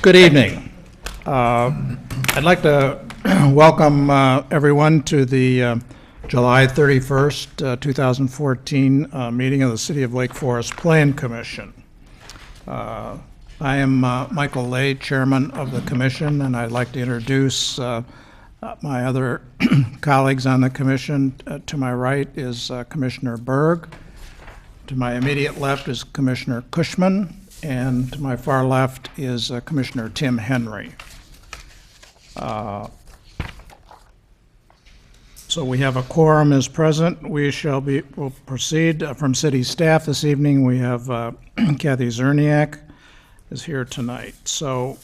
Good evening. I'd like to welcome everyone to the July 31st, 2014 meeting of the City of Lake Forest Plan Commission. I am Michael Lay, Chairman of the Commission, and I'd like to introduce my other colleagues on the Commission. To my right is Commissioner Berg. To my immediate left is Commissioner Cushman. And to my far left is Commissioner Tim Henry. So we have a quorum is present. We'll proceed from city staff this evening. We have Kathy Zerniak is here tonight. So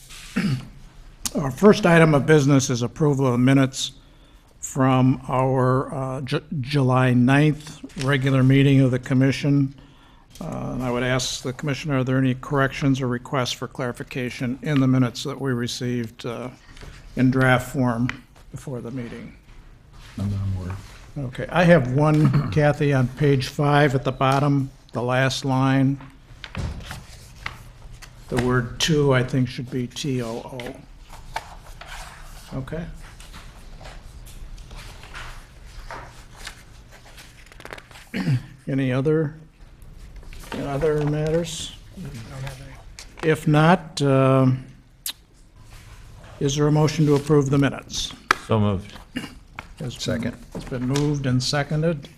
our first item of business is approval of minutes from our July 9th regular meeting of the Commission. And I would ask the Commissioner, are there any corrections or requests for clarification in the minutes that we received in draft form before the meeting? None that I'm aware of. Okay, I have one, Kathy, on page 5 at the bottom, the last line. The word "to" I think should be T-O-O. Okay. Any other matters? If not, is there a motion to approve the minutes? So moved. Second. It's been moved and seconded.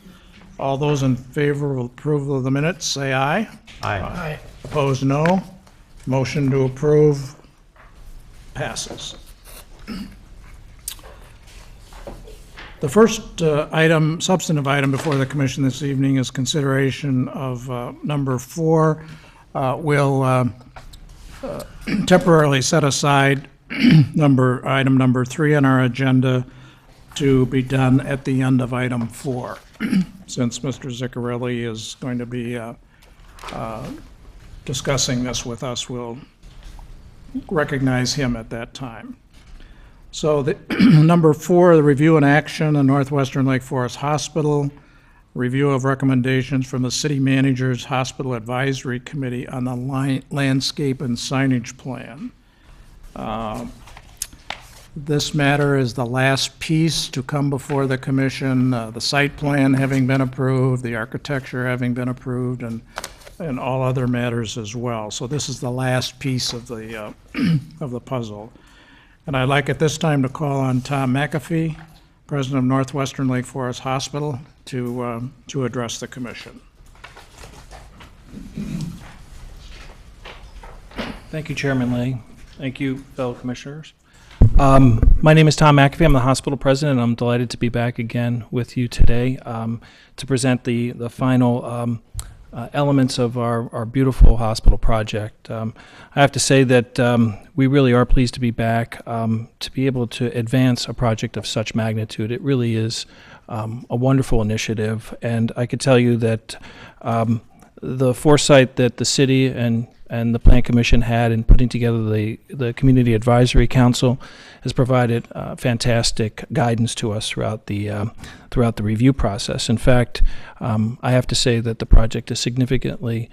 All those in favor of approval of the minutes, say aye. Aye. Opposed, no. Motion to approve passes. The first substantive item before the Commission this evening is consideration of number 4. We'll temporarily set aside item number 3 on our agenda to be done at the end of item 4. Since Mr. Ziccarelli is going to be discussing this with us, we'll recognize him at that time. So the number 4, the review and action on Northwestern Lake Forest Hospital, review of recommendations from the City Manager's Hospital Advisory Committee on the landscape and signage plan. This matter is the last piece to come before the Commission, the site plan having been approved, the architecture having been approved, and all other matters as well. So this is the last piece of the of the puzzle. And I'd like at this time to call on Tom McAfee, President of Northwestern Lake Forest Hospital, to address the Commission. Thank you, Chairman Lay. Thank you, fellow commissioners. My name is Tom McAfee. I'm the hospital president. I'm delighted to be back again with you today to present the final elements of our beautiful hospital project. I have to say that we really are pleased to be back, to be able to advance a project of such magnitude. It really is a wonderful initiative, and I could tell you that the foresight that the city and the Plan Commission had in putting together the Community Advisory Council has provided fantastic guidance to us throughout the review process. In fact, I have to say that the project has significantly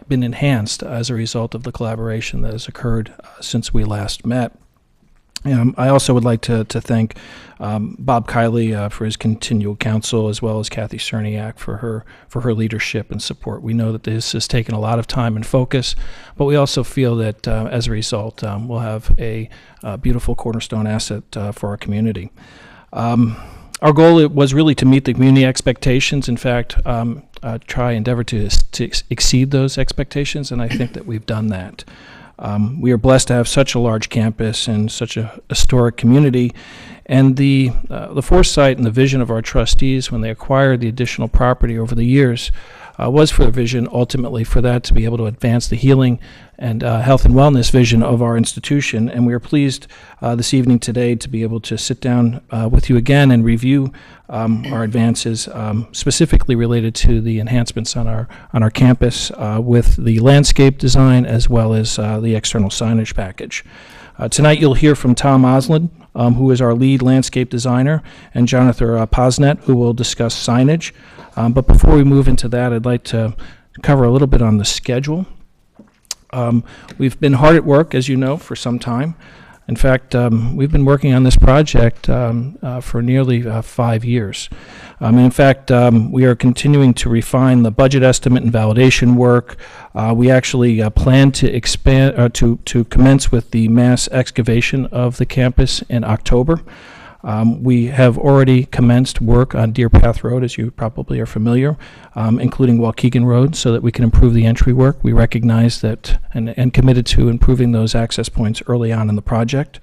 been enhanced as a result of the collaboration that has occurred since we last met. I also would like to thank Bob Kiley for his continual counsel, as well as Kathy Cerniak for her leadership and support. We know that this has taken a lot of time and focus, but we also feel that as a result, we'll have a beautiful cornerstone asset for our community. Our goal was really to meet the community expectations. In fact, endeavor to exceed those expectations, and I think that we've done that. We are blessed to have such a large campus and such a historic community, and the foresight and the vision of our trustees when they acquired the additional property over the years was for the vision ultimately for that to be able to advance the healing and health and wellness vision of our institution. And we are pleased this evening today to be able to sit down with you again and review our advances specifically related to the enhancements on our campus with the landscape design as well as the external signage package. Tonight you'll hear from Tom Oslin, who is our lead landscape designer, and Jonathan Posnet, who will discuss signage. But before we move into that, I'd like to cover a little bit on the schedule. We've been hard at work, as you know, for some time. In fact, we've been working on this project for nearly 5 years. In fact, we are continuing to refine the budget estimate and validation work. We actually plan to expand to commence with the mass excavation of the campus in October. We have already commenced work on Deer Path Road, as you probably are familiar, including Waukegan Road, so that we can improve the entry work. We recognize that and committed to improving those access points early on in the project.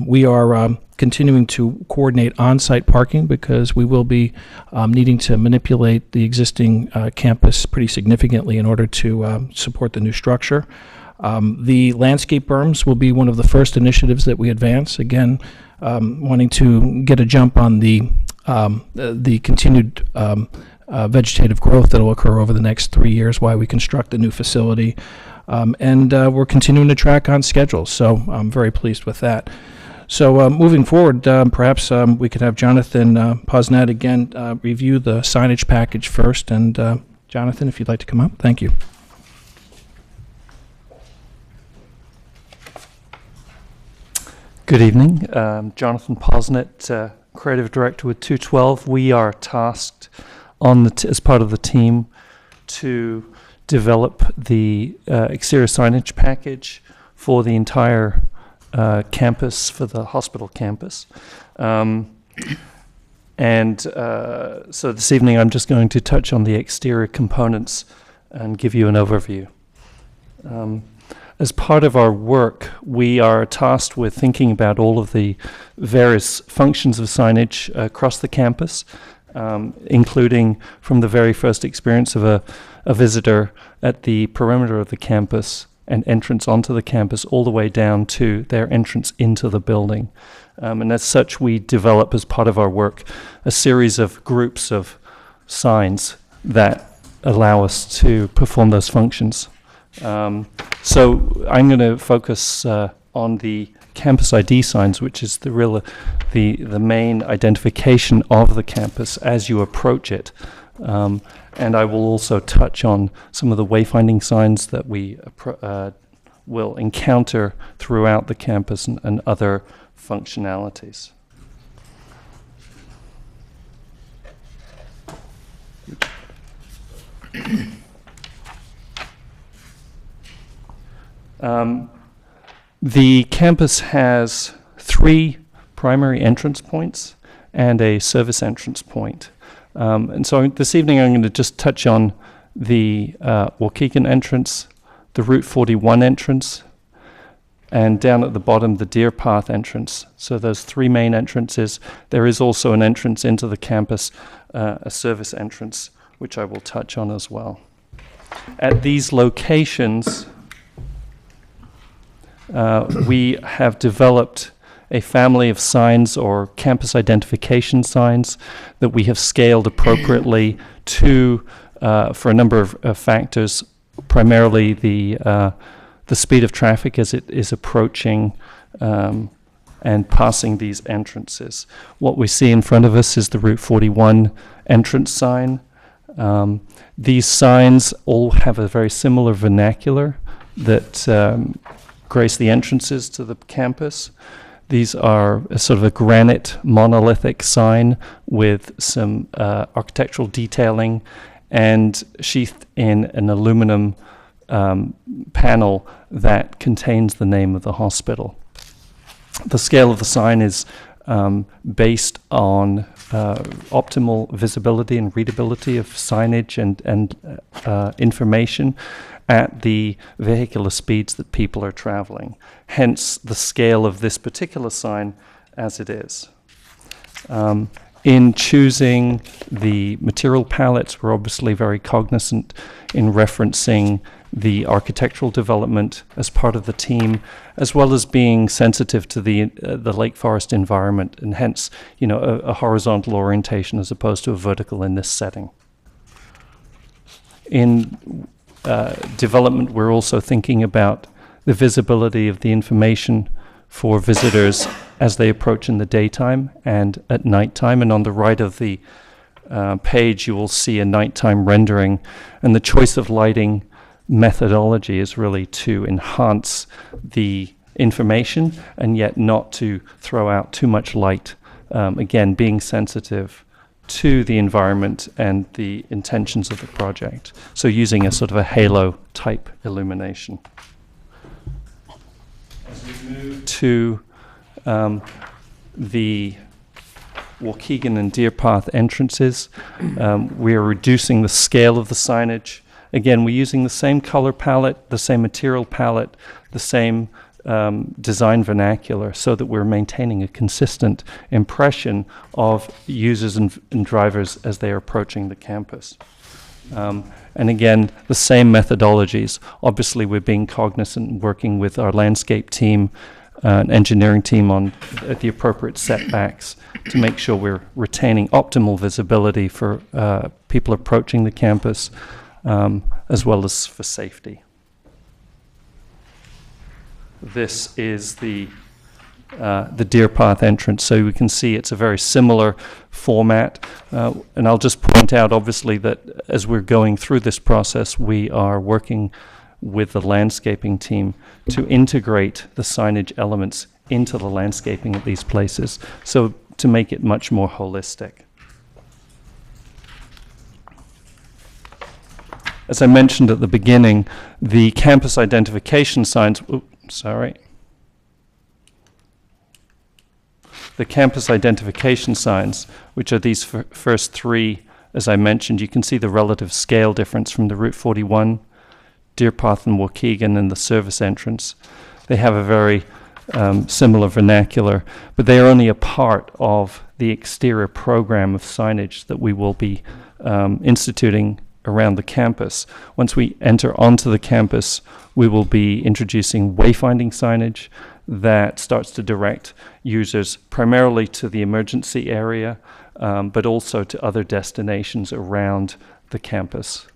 We are continuing to coordinate on-site parking because we will be needing to manipulate the existing campus pretty significantly in order to support the new structure. The landscape berms will be one of the first initiatives that we advance. Again, wanting to get a jump on the continued vegetative growth that will occur over the next 3 years while we construct the new facility. And we're continuing to track on schedule, so I'm very pleased with that. So moving forward, perhaps we could have Jonathan Posnet again review the signage package first. And Jonathan, if you'd like to come up, thank you. Good evening. Jonathan Posnet, Creative Director with 212. We are tasked as part of the team to develop the exterior signage package for the entire campus, for the hospital campus. So this evening I'm just going to touch on the exterior components and give you an overview. As part of our work, we are tasked with thinking about all of the various functions of signage across the campus, including from the very first experience of a visitor at the perimeter of the campus and entrance onto the campus all the way down to their entrance into the building. And as such, we develop as part of our work a series of groups of signs that allow us to perform those functions. So I'm going to focus on the campus ID signs, which is the main identification of the campus as you approach it. And I will also touch on some of the wayfinding signs that we will encounter throughout the campus and other functionalities. The campus has 3 primary entrance points and a service entrance point. And so this evening I'm going to just touch on the Waukegan entrance, the Route 41 entrance, and down at the bottom the Deer Path entrance. So those 3 main entrances. There is also an entrance into the campus, a service entrance, which I will touch on as well. At these locations, we have developed a family of signs or campus identification signs that we have scaled appropriately to, for a number of factors, primarily the speed of traffic as it is approaching and passing these entrances. What we see in front of us is the Route 41 entrance sign. These signs all have a very similar vernacular that grace the entrances to the campus. These are a sort of a granite monolithic sign with some architectural detailing and sheathed in an aluminum panel that contains the name of the hospital. The scale of the sign is based on optimal visibility and readability of signage and information at the vehicular speeds that people are traveling. Hence the scale of this particular sign as it is. In choosing the material palettes, we're obviously very cognizant in referencing the architectural development as part of the team, as well as being sensitive to the Lake Forest environment, and hence, a horizontal orientation as opposed to a vertical in this setting. In development, we're also thinking about the visibility of the information for visitors as they approach in the daytime and at nighttime. And on the right of the page, you will see a nighttime rendering. And the choice of lighting methodology is really to enhance the information and yet not to throw out too much light. Again, being sensitive to the environment and the intentions of the project. So using a sort of a halo type illumination. As we move to the Waukegan and Deer Path entrances, we are reducing the scale of the signage. Again, we're using the same color palette, the same material palette, the same design vernacular, so that we're maintaining a consistent impression of users and drivers as they are approaching the campus. And again, the same methodologies. Obviously, we're being cognizant and working with our landscape team, engineering team at the appropriate setbacks to make sure we're retaining optimal visibility for people approaching the campus, as well as for safety. This is the Deer Path entrance, so we can see it's a very similar format. And I'll just point out, obviously, that as we're going through this process, we are working with the landscaping team to integrate the signage elements into the landscaping at these places, so to make it much more holistic. As I mentioned at the beginning, the campus identification signs, the campus identification signs, which are these first three, as I mentioned, you can see the relative scale difference from the Route 41, Deer Path and Waukegan, and the service entrance. They have a very similar vernacular, but they are only a part of the exterior program of signage that we will be instituting around the campus. Once we enter onto the campus, we will be introducing wayfinding signage that starts to direct users primarily to the emergency area, but also to other destinations around the campus.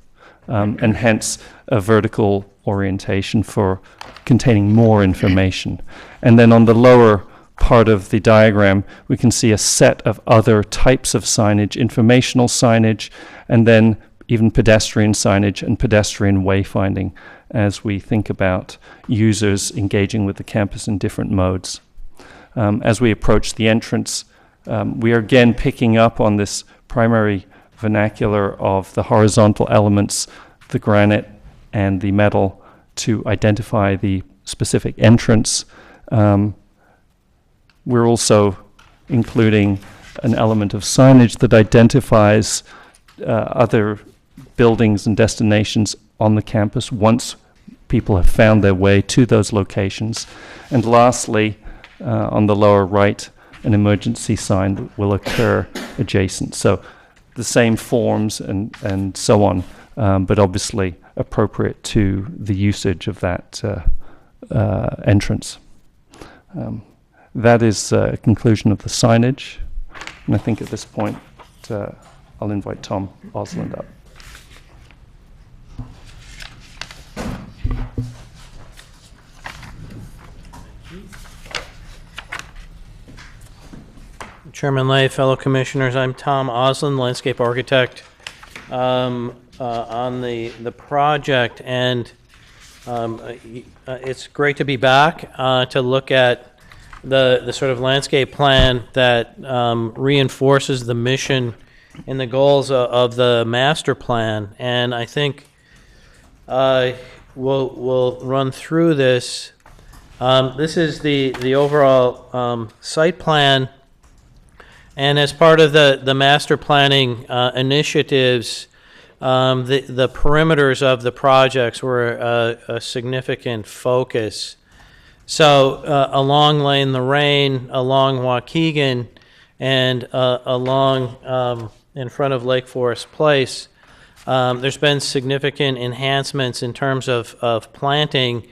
And hence a vertical orientation for containing more information. And then on the lower part of the diagram, we can see a set of other types of signage, informational signage, and then even pedestrian signage and pedestrian wayfinding as we think about users engaging with the campus in different modes. As we approach the entrance, we are again picking up on this primary vernacular of the horizontal elements, the granite and the metal, to identify the specific entrance. We're also including an element of signage that identifies other buildings and destinations on the campus once people have found their way to those locations. And lastly, on the lower right, an emergency sign will occur adjacent. So the same forms and so on, but obviously appropriate to the usage of that entrance. That is a conclusion of the signage. And I think at this point, I'll invite Tom Osland up. Chairman Lay, fellow commissioners, I'm Tom Osland, landscape architect on the project, and it's great to be back to look at the sort of landscape plan that reinforces the mission and the goals of the master plan. And I think we'll run through this. This is the overall site plan And as part of the master planning initiatives, the perimeters of the projects were a significant focus. So along Lane Lorraine, along Waukegan, and along in front of Lake Forest Place, there's been significant enhancements in terms of planting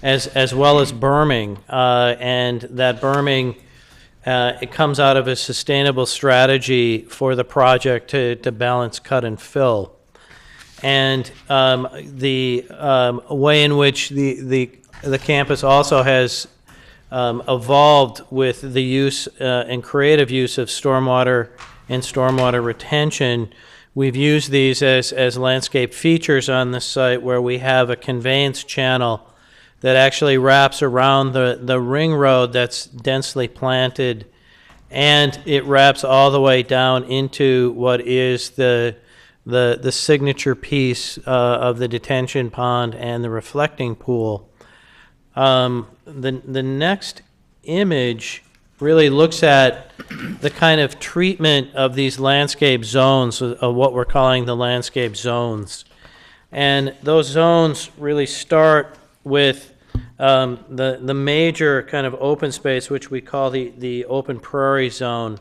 as well as berming. And that berming, it comes out of a sustainable strategy for the project to balance cut and fill. And the way in which the campus also has evolved with the use and creative use of stormwater and stormwater retention. We've used these as landscape features on the site, where we have a conveyance channel that actually wraps around the ring road that's densely planted, and it wraps all the way down into what is the signature piece of the detention pond and the reflecting pool. The next image really looks at the kind of treatment of these landscape zones, of what we're calling the landscape zones. And those zones really start with the major kind of open space, which we call the open prairie zone.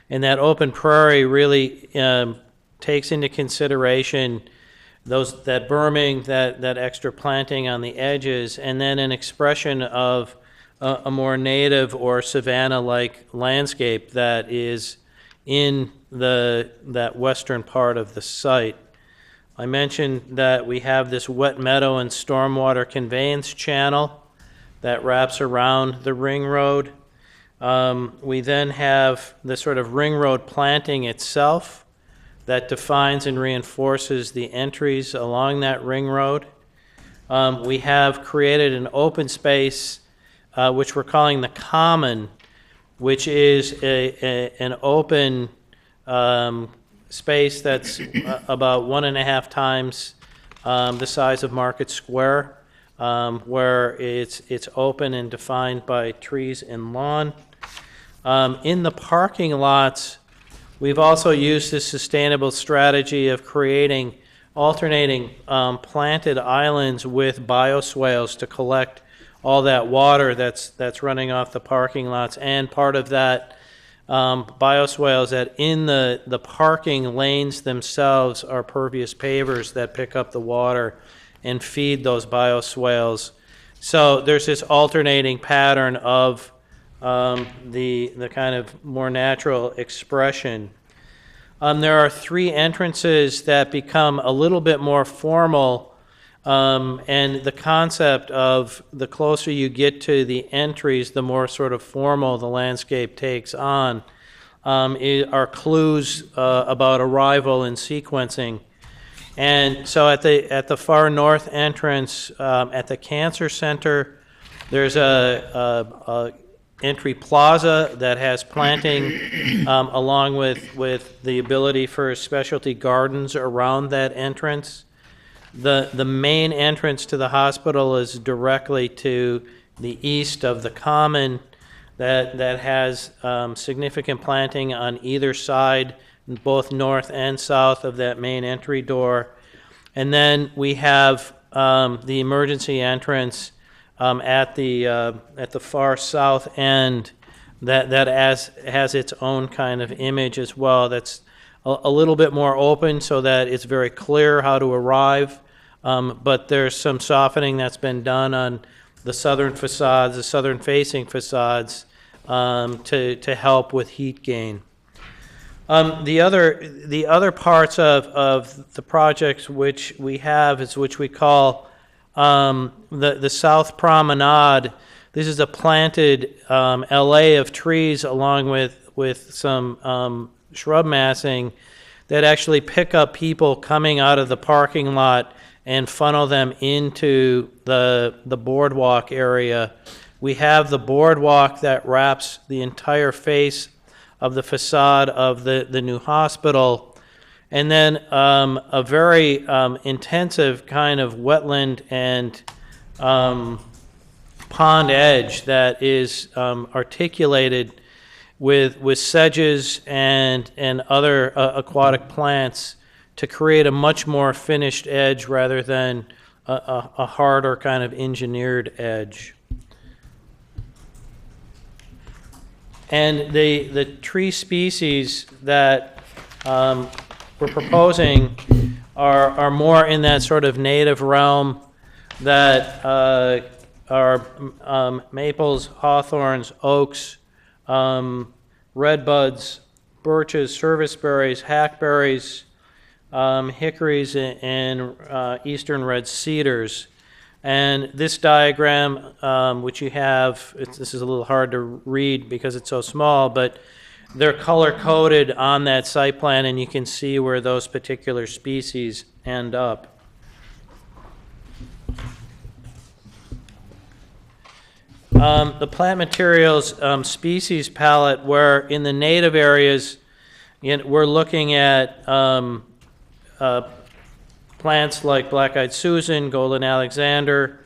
And that open prairie really takes into consideration that berming, that extra planting on the edges, and then an expression of a more native or savanna-like landscape that is in that western part of the site. I mentioned that we have this wet meadow and stormwater conveyance channel that wraps around the ring road. We then have the sort of ring road planting itself that defines and reinforces the entries along that ring road. We have created an open space, which we're calling the Common, which is an open space that's about 1.5 times the size of Market Square, where it's open and defined by trees and lawn. In the parking lots, we've also used this sustainable strategy of creating alternating planted islands with bioswales to collect all that water that's running off the parking lots, and part of that bioswales that in the parking lanes themselves are pervious pavers that pick up the water and feed those bioswales. So there's this alternating pattern of the kind of more natural expression. There are 3 entrances that become a little bit more formal, and the concept of the closer you get to the entries, the more sort of formal the landscape takes on, are clues about arrival and sequencing. And so at the far north entrance, at the Cancer Center, there's a entry plaza that has planting along with the ability for specialty gardens around that entrance. The main entrance to the hospital is directly to the east of the Common that has significant planting on either side, both north and south of that main entry door. And then we have the emergency entrance at the far south end that has its own kind of image as well. That's a little bit more open so that it's very clear how to arrive, but there's some softening that's been done on the southern facades, the southern facing facades, to help with heat gain. The other parts of the projects which we have is which we call the South Promenade. This is a planted alley of trees along with some shrub massing that actually pick up people coming out of the parking lot and funnel them into the boardwalk area. We have the boardwalk that wraps the entire face of the facade of the new hospital, and then a very intensive kind of wetland and pond edge that is articulated with sedges and other aquatic plants to create a much more finished edge rather than a harder kind of engineered edge. And the tree species that we're proposing are more in that sort of native realm that are maples, hawthorns, oaks, redbuds, birches, serviceberries, hackberries, hickories, and eastern red cedars. And this diagram, which you have, this is a little hard to read because it's so small, but they're color-coded on that site plan, and you can see where those particular species end up. The plant materials species palette, where in the native areas, we're looking at plants like black-eyed Susan, golden Alexander.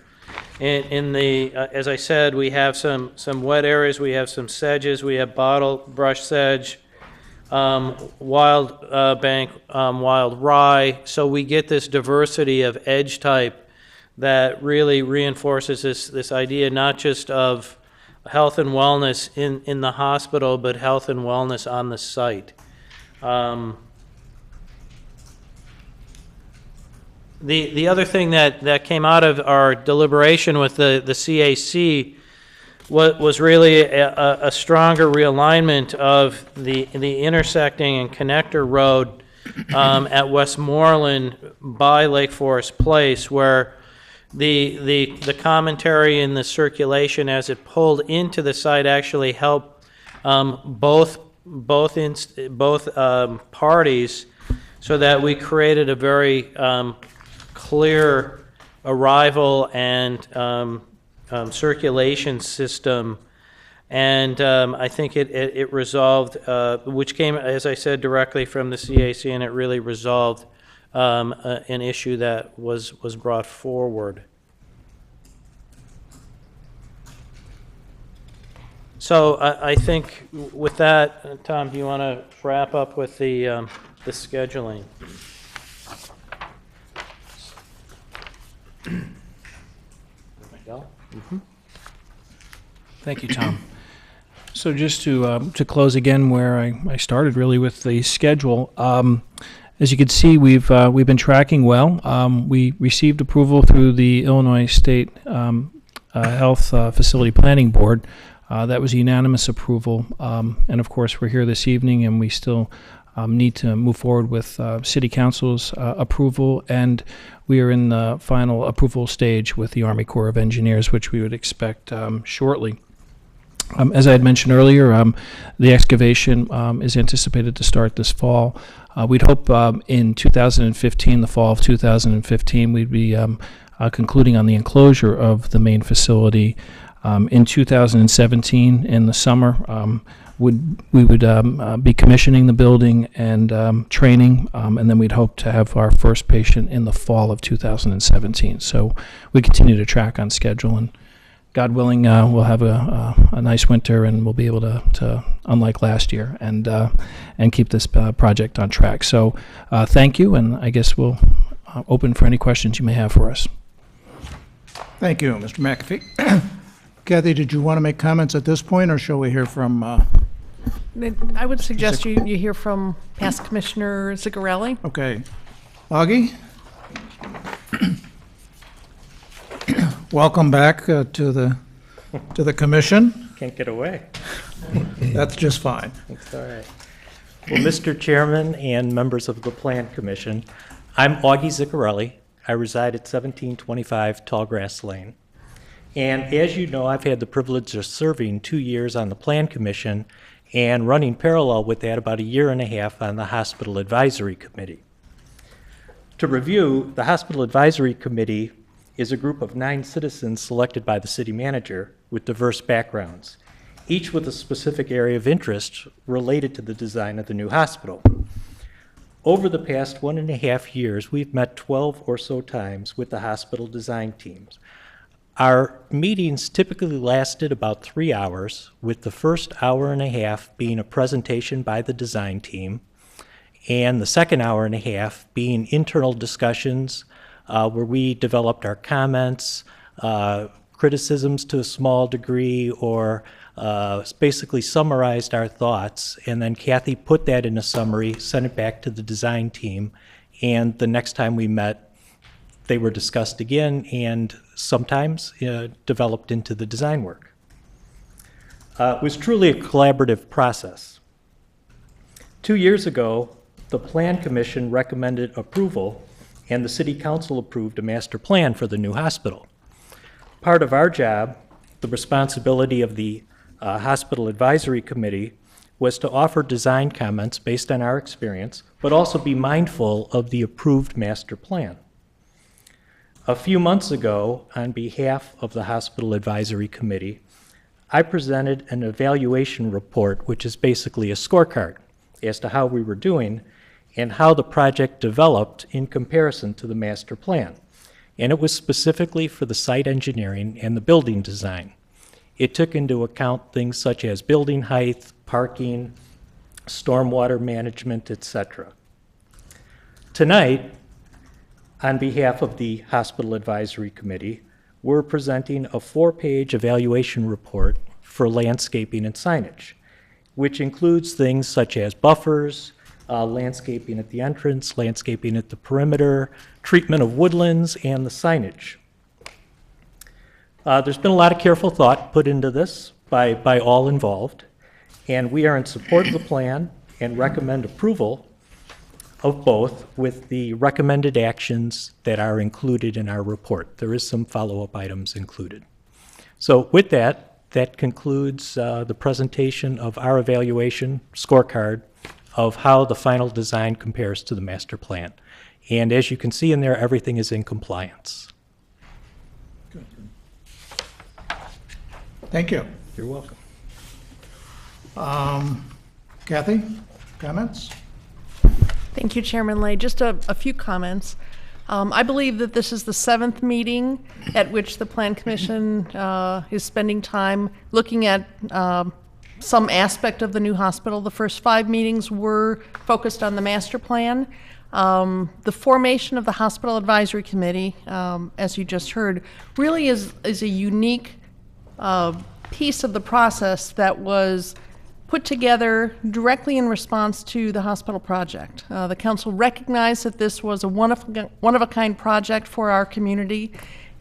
In the, as I said, we have some wet areas. We have some sedges. We have bottle brush sedge, wild bank, wild rye. So we get this diversity of edge type that really reinforces this idea not just of health and wellness in the hospital, but health and wellness on the site. The other thing that came out of our deliberation with the CAC was really a stronger realignment of the intersecting and connector road at Westmoreland by Lake Forest Place, where the commentary and the circulation as it pulled into the site actually helped both parties, so that we created a very clear arrival and circulation system. And I think it resolved, which came, as I said, directly from the CAC, and it really resolved an issue that was brought forward. So I think with that, Tom, do you want to wrap up with the scheduling? Thank you, Tom. So just to close again where I started, really, with the schedule. As you can see, we've been tracking well. We received approval through the Illinois State Health Facility Planning Board. That was unanimous approval. And of course, we're here this evening, and we still need to move forward with City Council's approval, and we are in the final approval stage with the Army Corps of Engineers, which we would expect shortly. As I had mentioned earlier, the excavation is anticipated to start this fall. We'd hope in 2015, the fall of 2015, we'd be concluding on the enclosure of the main facility. In 2017, in the summer, we would be commissioning the building and training, and then we'd hope to have our first patient in the fall of 2017. So we continue to track on schedule, and God willing, we'll have a nice winter, and we'll be able to unlike last year, and keep this project on track. So thank you, and I guess we'll open for any questions you may have for us. Thank you, Mr. McAfee. Kathy, did you want to make comments at this point, or shall we hear from... I would suggest you hear from past Commissioner Zigarelli. Okay. Augie? Welcome back to the commission. Can't get away. That's just fine. It's all right. Well, Mr. Chairman and members of the Plan Commission, I'm Augie Zigarelli. I reside at 1725 Tallgrass Lane. And as you know, I've had the privilege of serving 2 years on the Plan Commission and running parallel with that about 1.5 years on the Hospital Advisory Committee. To review, the Hospital Advisory Committee is a group of 9 citizens selected by the city manager with diverse backgrounds, each with a specific area of interest related to the design of the new hospital. Over the past 1.5 years, we've met 12 or so times with the hospital design teams. Our meetings typically lasted about 3 hours, with the first hour and a half being a presentation by the design team, and the second hour and a half being internal discussions where we developed our comments, criticisms to a small degree, or basically summarized our thoughts, and then Kathy put that in a summary, sent it back to the design team, and the next time we met, they were discussed again and sometimes developed into the design work. It was truly a collaborative process. 2 years ago, the Plan Commission recommended approval, and the City Council approved a master plan for the new hospital. Part of our job, the responsibility of the Hospital Advisory Committee, was to offer design comments based on our experience, but also be mindful of the approved master plan. A few months ago, on behalf of the Hospital Advisory Committee, I presented an evaluation report, which is basically a scorecard as to how we were doing and how the project developed in comparison to the master plan. And it was specifically for the site engineering and the building design. It took into account things such as building height, parking, stormwater management, etc. Tonight, on behalf of the Hospital Advisory Committee, we're presenting a 4-page evaluation report for landscaping and signage, which includes things such as buffers, landscaping at the entrance, landscaping at the perimeter, treatment of woodlands, and the signage. There's been a lot of careful thought put into this by all involved, and we are in support of the plan and recommend approval of both with the recommended actions that are included in our report. There is some follow-up items included. So with that, that concludes the presentation of our evaluation scorecard of how the final design compares to the master plan. And as you can see in there, everything is in compliance. Thank you. You're welcome. Kathy, comments? Thank you, Chairman Lay. Just a few comments. I believe that this is the 7th meeting at which the Plan Commission is spending time looking at some aspect of the new hospital. The first 5 meetings were focused on the master plan. The formation of the Hospital Advisory Committee, as you just heard, really is a unique piece of the process that was put together directly in response to the hospital project. The council recognized that this was a one-of-a-kind project for our community,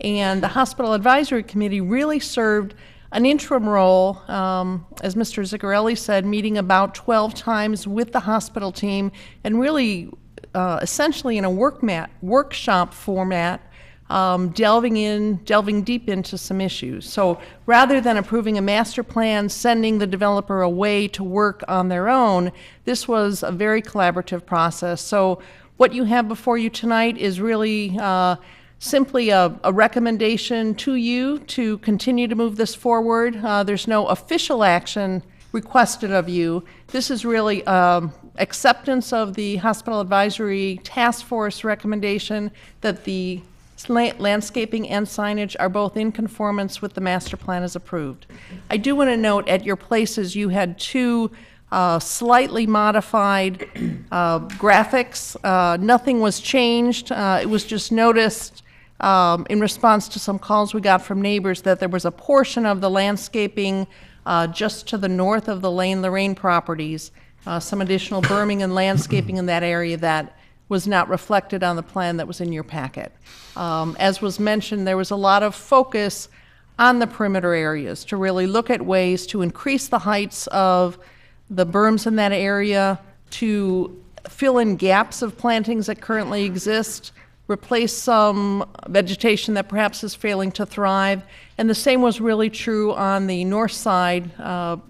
and the Hospital Advisory Committee really served an interim role, as Mr. Ziccarelli said, meeting about 12 times with the hospital team, and really essentially in a workshop format, delving deep into some issues. So rather than approving a master plan, sending the developer away to work on their own, this was a very collaborative process. So what you have before you tonight is really simply a recommendation to you to continue to move this forward. There's no official action requested of you. This is really acceptance of the Hospital Advisory Task Force recommendation that the landscaping and signage are both in conformance with the master plan as approved. I do want to note at your places you had 2 slightly modified graphics. Nothing was changed. It was just noticed in response to some calls we got from neighbors that there was a portion of the landscaping just to the north of the Lane Lorraine properties, some additional berming and landscaping in that area that was not reflected on the plan that was in your packet. As was mentioned, there was a lot of focus on the perimeter areas to really look at ways to increase the heights of the berms in that area, to fill in gaps of plantings that currently exist, replace some vegetation that perhaps is failing to thrive. And the same was really true on the north side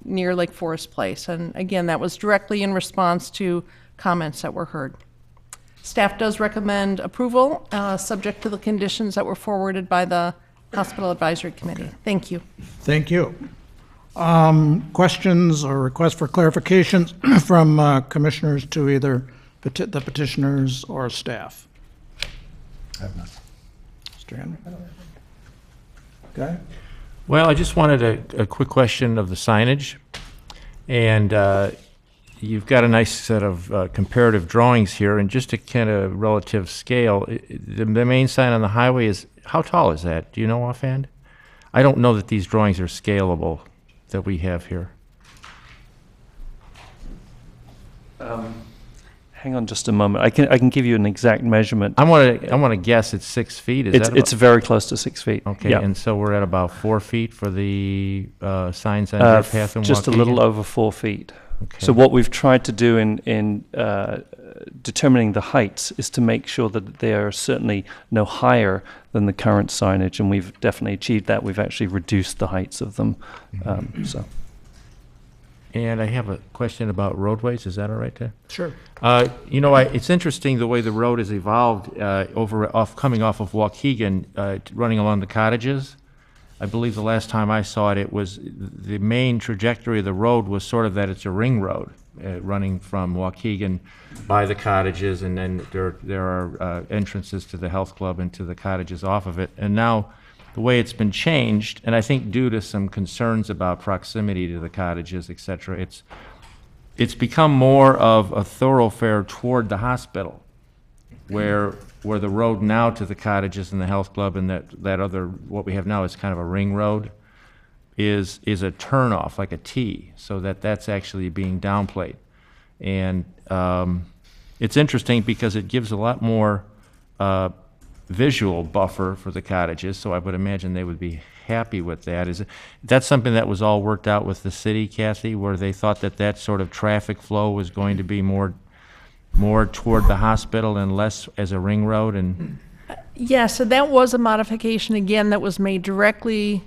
near Lake Forest Place. And again, that was directly in response to comments that were heard. Staff does recommend approval, subject to the conditions that were forwarded by the Hospital Advisory Committee. Thank you. Thank you. Questions or requests for clarifications from commissioners to either the petitioners or staff? I have none. Mr. Henry? Okay? Well, I just wanted a quick question of the signage. And you've got a nice set of comparative drawings here. And just to kind of relative scale, the main sign on the highway is, how tall is that? Do you know offhand? I don't know that these drawings are scalable that we have here. Hang on just a moment. I can give you an exact measurement. I want to guess it's 6 feet. Is that It's very close to 6 feet. okay? Yeah. And so we're at about 4 feet for the signs on Deer Path and Just a Waukegan? little over 4 feet. Okay. So what we've tried to do in determining the heights is to make sure that they are certainly no higher than the current signage, and we've definitely achieved that. We've actually reduced the heights of them. So And I have a question about roadways. Is that all right there? Sure. You know, it's interesting the way the road has evolved coming off of Waukegan, running along the cottages. I believe the last time I saw it, it was the main trajectory of the road was sort of that it's a ring road running from Waukegan by the cottages, and then there are entrances to the health club and to the cottages off of it. And now the way it's been changed, and I think due to some concerns about proximity to the cottages, et cetera, it's become more of a thoroughfare toward the hospital, where the road now to the cottages and the health club and that other, what we have now is kind of a ring road, is a turnoff, like a T, so that's actually being downplayed. And it's interesting because it gives a lot more visual buffer for the cottages, so I would imagine they would be happy with that. That's something that was all worked out with the city, Kathy, where they thought that sort of traffic flow was going to be more toward the hospital and less as a ring road? And Yes, so that was a modification, again, that was made directly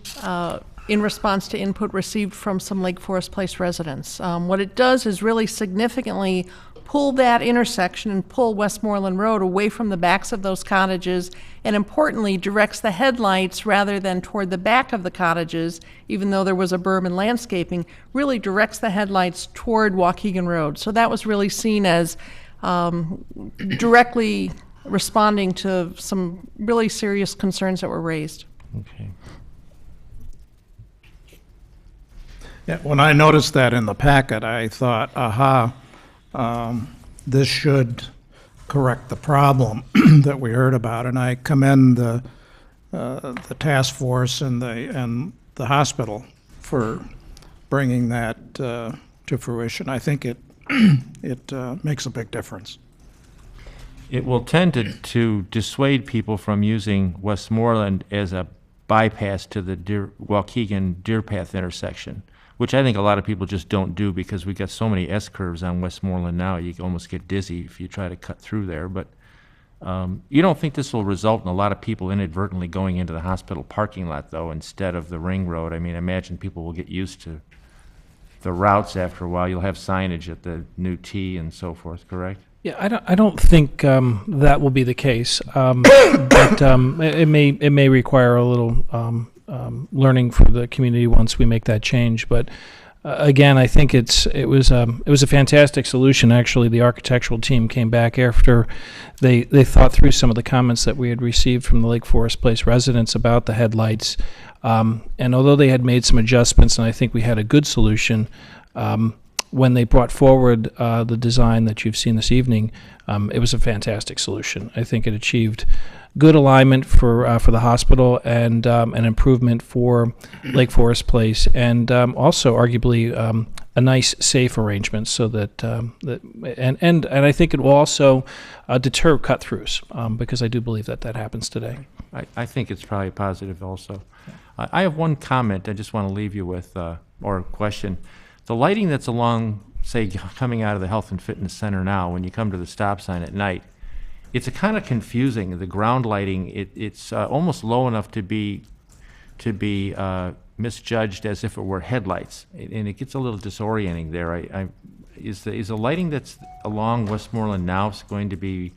in response to input received from some Lake Forest Place residents. What it does is really significantly pull that intersection and pull Westmoreland Road away from the backs of those cottages, and importantly, directs the headlights rather than toward the back of the cottages, even though there was a berm and landscaping, really directs the headlights toward Waukegan Road. So that was really seen as directly responding to some really serious concerns that were raised. okay. Yeah, when I noticed that in the packet, I thought, aha, this should correct the problem that we heard about, and I commend the task force and the hospital for bringing that to fruition. I think it makes a big difference. It will tend to dissuade people from using Westmoreland as a bypass to the Waukegan Deer Path intersection, which I think a lot of people just don't do because we got so many S-curves on Westmoreland now, you can almost get dizzy if you try to cut through there. But you don't think this will result in a lot of people inadvertently going into the hospital parking lot, though, instead of the ring road? I mean, I imagine people will get used to the routes after a while. You'll have signage at the new T and so forth, correct? Yeah, I don't think that will be the case, but it may require a little learning for the community once we make that change. But again, I think it was a fantastic solution. Actually, the architectural team came back after they thought through some of the comments that we had received from the Lake Forest Place residents about the headlights, and although they had made some adjustments, and I think we had a good solution. When they brought forward the design that you've seen this evening, it was a fantastic solution. I think it achieved good alignment for the hospital and an improvement for Lake Forest Place, and also arguably a nice, safe arrangement. So that and I think it will also deter cut-throughs because I do believe that happens today. I think it's probably positive also. I have one comment I just want to leave you with, or a question. The lighting that's along, say, coming out of the Health and Fitness Center now, when you come to the stop sign at night, it's a kind of confusing. The ground lighting, it's almost low enough to be misjudged as if it were headlights, and it gets a little disorienting there. Is the lighting that's along Westmoreland now going to be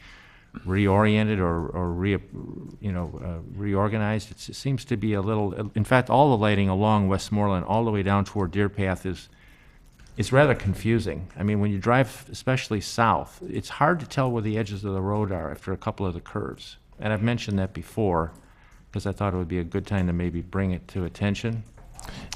reoriented or reorganized? It seems to be a little. In fact, all the lighting along Westmoreland, all the way down toward Deer Path, it's rather confusing. I mean, when you drive, especially south, it's hard to tell where the edges of the road are after a couple of the curves. And I've mentioned that before. because I thought it would be a good time to maybe bring it to attention.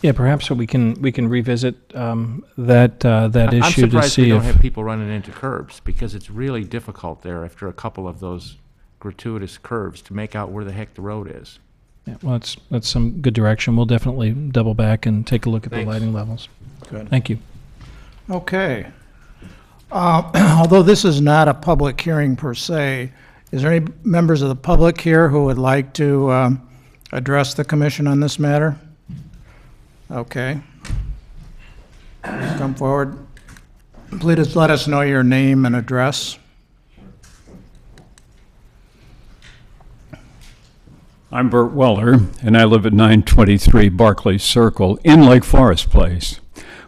Yeah, perhaps we can revisit that I'm issue to surprised we see don't if. have people running into curbs, because it's really difficult there after a couple of those gratuitous curves to make out where the heck the road is. Yeah, well, that's some good direction. We'll definitely double back and take a look at the Thanks. lighting levels. Good. Thank you. Okay. Although this is not a public hearing per se, is there any members of the public here who would like to address the commission on this matter? Okay. Come forward. Please let us know your name and address. I'm Bert Weller, and I live at 923 Barclay Circle in Lake Forest Place.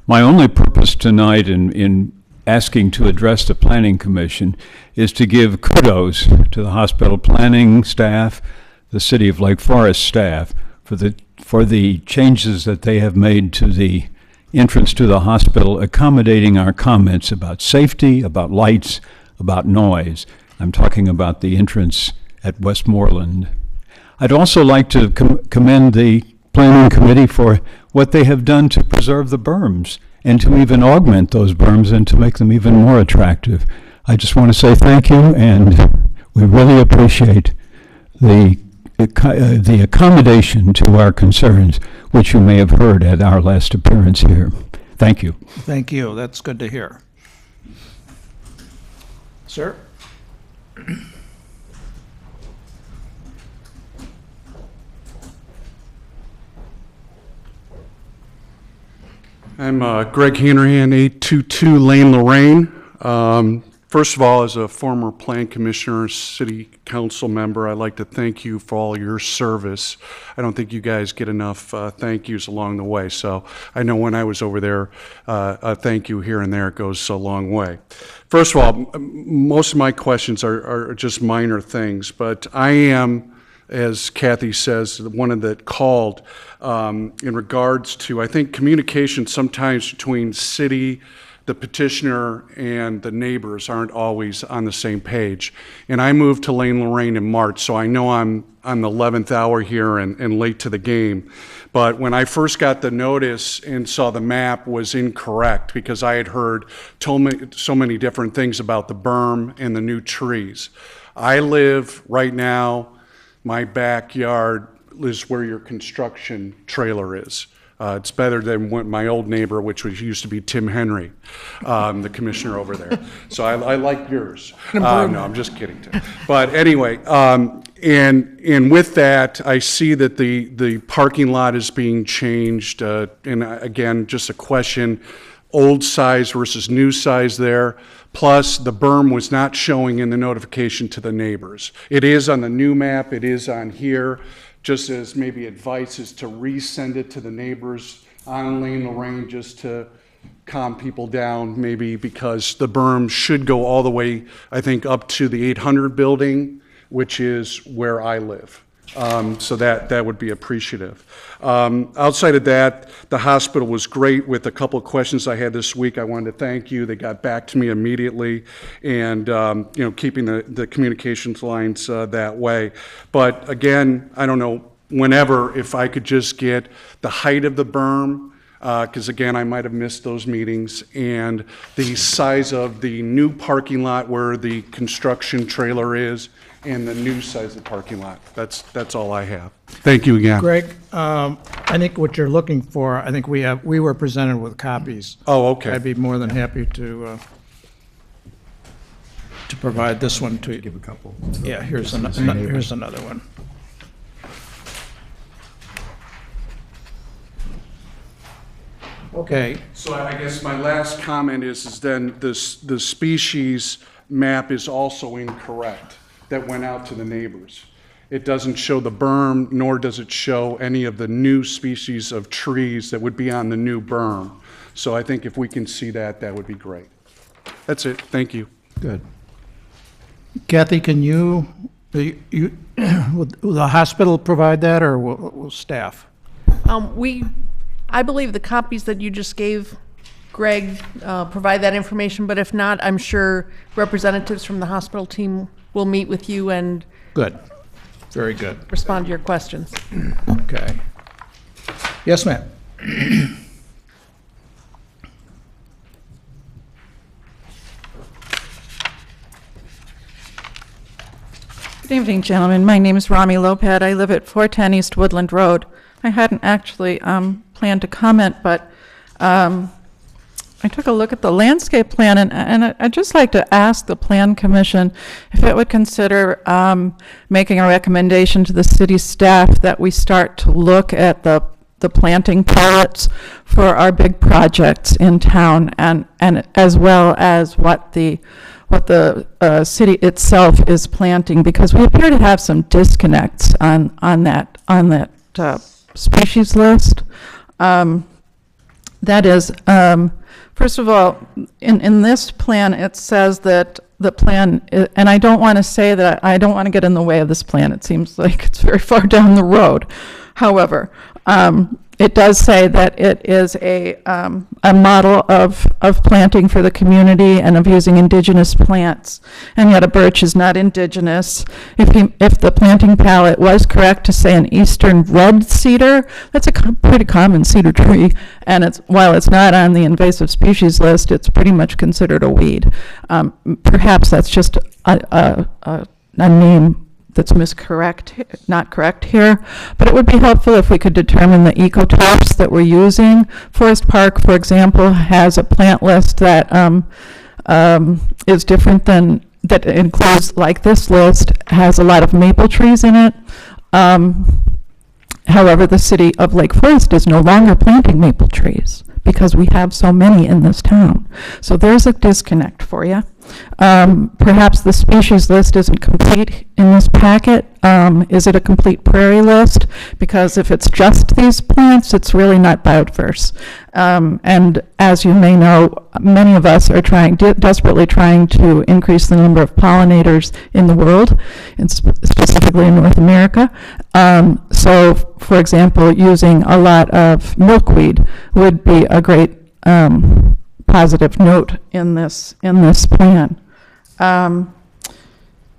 My only purpose tonight in asking to address the Planning Commission is to give kudos to the hospital planning staff, the City of Lake Forest staff, for the changes that they have made to the entrance to the hospital, accommodating our comments about safety, about lights, about noise. I'm talking about the entrance at Westmoreland. I'd also like to commend the Planning Committee for what they have done to preserve the berms and to even augment those berms and to make them even more attractive. I just want to say thank you, and we really appreciate the accommodation to our concerns, which you may have heard at our last appearance here. Thank you. Thank you. That's good to hear. Sir? I'm Greg Hanrahan, 822 Lane Lorraine. First of all, as a former Plan Commissioner, City Council member, I'd like to thank you for all your service. I don't think you guys get enough thank yous along the way, so I know when I was over there, a thank you here and there goes a long way. First of all, most of my questions are just minor things, but I am, as Kathy says, the one that called in regards to, I think, communication sometimes between city, the petitioner, and the neighbors aren't always on the same page. And I moved to Lane Lorraine in March, so I know I'm on the 11th hour here and late to the game. But when I first got the notice and saw the map was incorrect, because I had heard so many different things about the berm and the new trees. I live right now, my backyard is where your construction trailer is. It's better than what my old neighbor, which used to be Tim Henry, the commissioner over there. So I like yours. No, I'm just kidding, Tim. But anyway, and with that, I see that the parking lot is being changed. And again, just a question, old size versus new size there. Plus, the berm was not showing in the notification to the neighbors. It is on the new map, it is on here, just as maybe advice is to resend it to the neighbors on Lane Lorraine, just to calm people down, maybe, because the berm should go all the way, I think, up to the 800 building, which is where I live. So that would be appreciative. Outside of that, the hospital was great with a couple of questions I had this week. I wanted to thank you. They got back to me immediately, and keeping the communications lines that way. But again, I don't know, whenever, if I could just get the height of the berm, because again, I might have missed those meetings, and the size of the new parking lot where the construction trailer is, and the new size of the parking lot. That's all I have. Thank you again. Greg, I think what you're looking for, I think we were presented with copies. Oh, okay. I'd be more than happy to provide this one to you. Give a couple. Yeah, here's another one. Okay, So I guess my last comment is then the species map is also incorrect that went out to the neighbors. It doesn't show the berm, nor does it show any of the new species of trees that would be on the new berm. So I think if we can see that, that would be great. That's it. Thank you. good. Kathy, can will the hospital provide that, or will staff? I believe the copies that you just gave Greg provide that information, but if not, I'm sure representatives from the hospital team will meet with you and Good. Very good. respond to your questions. Okay. Yes, ma'am. Good evening, gentlemen. My name is Rami Lopad. I live at 410 East Woodland Road. I hadn't actually planned to comment, but I took a look at the landscape plan, and I'd just like to ask the Plan Commission if it would consider making a recommendation to the city staff that we start to look at the planting pallets for our big projects in town, and as well as what the city itself is planting, because we appear to have some disconnects on that species list. That is, first of all, in this plan, it says that the plan, and I don't want to say that, I don't want to get in the way of this plan. It seems like it's very far down the road. However, it does say that it is a model of planting for the community and of using indigenous plants, and yet a birch is not indigenous. If the planting palette was correct to say an eastern red cedar, that's a pretty common cedar tree, and while it's not on the invasive species list, it's pretty much considered a weed. Perhaps that's just a name that's not correct here, but it would be helpful if we could determine the ecotypes that we're using. Forest Park, for example, has a plant list that is different that includes, like this list, has a lot of maple trees in it. However, the city of Lake Forest is no longer planting maple trees because we have so many in this town. So there's a disconnect for you. Perhaps the species list isn't complete in this packet. Is it a complete prairie list? Because if it's just these plants, it's really not biodiverse. And as you may know, many of us are desperately trying to increase the number of pollinators in the world, and specifically in North America. So, for example, using a lot of milkweed would be a great positive note in this plan.